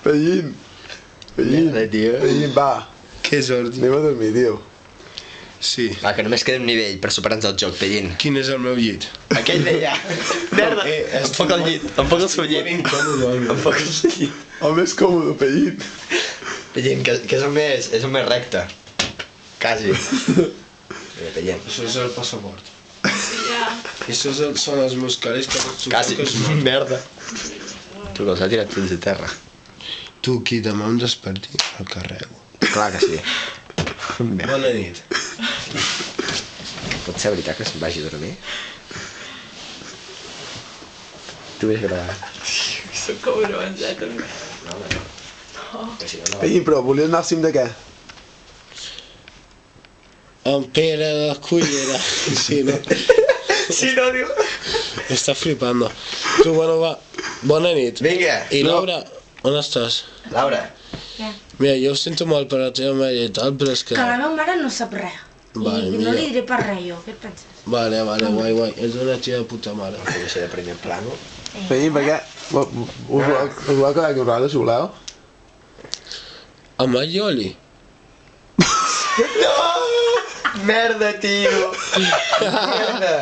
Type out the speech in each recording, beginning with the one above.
Pellín. Pellín. Merda, tio. Pellín, va. Què, Jordi? Anem a dormir, tio. Sí. Va, que només queda un nivell per superar-nos el joc, Pellín. Quin és el meu llit? Aquell d'allà. Merda. Enfoca el llit. Enfoca el seu llit. Enfoca el seu llit. El més còmode, Pellín. Pellín, que és el més recte. Quasi. Mira, Pellín. Això és el passaport. Ja. I això són els meus cares que pots Quasi. que es moren. Merda. Tu, que els ha tirat fins a terra. Tu, qui demà em desperti, el carrego. Clar que sí. Bona nit. Pot ser veritat que se'n vagi a dormir? Tu ves gravar. Soc cabrons, també. Que si no, no. Pellín, però volies anar al cim de què? En Pere de la Cullera. Sí, no? Si no, diu... Està flipando. Tu, bueno, va. Bona nit. Vinga. I Laura, on estàs? Laura. Mira, jo ho sento molt per la teva mare i tal, però és que... Que la meva mare no sap res. Vale, I no mira. li diré per res jo, què et penses? Vale, guai. És una tia de puta mare. Que ser de primer plano. Pellín, per què? Us voleu quedar aquí un rato, si voleu? Amb el Ioli? No! Merda, tio! Merda!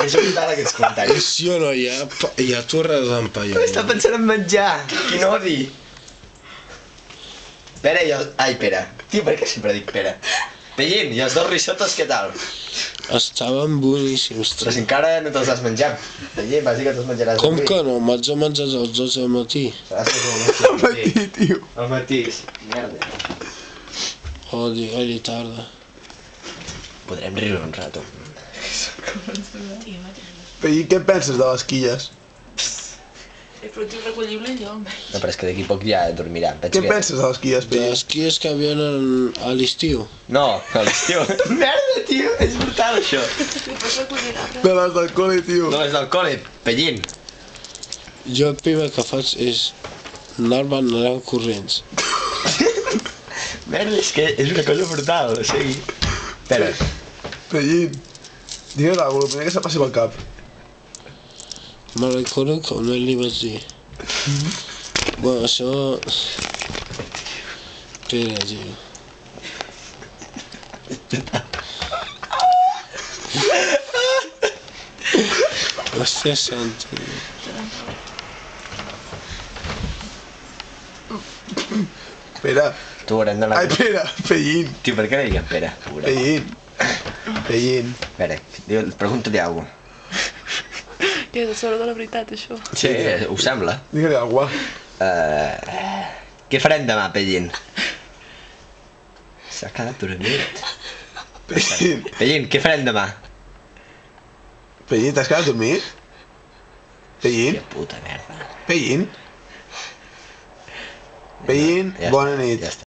És brutal aquests comentaris. Sí o no? Hi ha torres amb Paioli. Està pensant en menjar. Quin odi. Pere i els... Ai, Pere. Tio, per què sempre dic Pere? Pellín, i els dos risottos, què tal? Estaven boníssims. Però si encara no te'ls has menjat. Pellín, vas dir que te'ls menjaràs Com avui. que no? Me'ls he menjat els 12 del matí. Seràs que és Al matí, tio. Al matí. Merda. Odi tarda. Podrem riure un rato. Pellín, què en penses de les quilles? Però t'ho recollim-la jo. No, però és que d'aquí poc ja dormirà. Què en penses de les quilles, De Pellín? les quies que vienen a l'estiu. No, a l'estiu. Merda, tio, és brutal això. Li pots recollir l'arbre? De les del col·le, tio. No, és del col·le, Pellín. Jo el primer que faig és anar-me'n anant corrents. Merda, és que és una cosa brutal, o sigui... Espera, Pellín. Digue'm alguna cosa, el primer que se passi pel cap. Me recordo que no li vaig dir. Bueno, això... Espera, tio. Hòstia santa. Pere. tu haurem d'anar... Ai, Pere. Pellín. Tio, per què no diguem Pere? Pobret. Pellín. Pellín. Espera, pregunta-li alguna cosa. Que és a sobre de la veritat, això. Sí, ho sembla. Digue-li alguna cosa. Què farem demà, Pellín? S'ha quedat dormit. Pellín. Pellín, què farem demà? Pellín, t'has quedat dormit? Pellín. Que puta merda. Pellín. Pellín, Ja bona està, nit. ja està.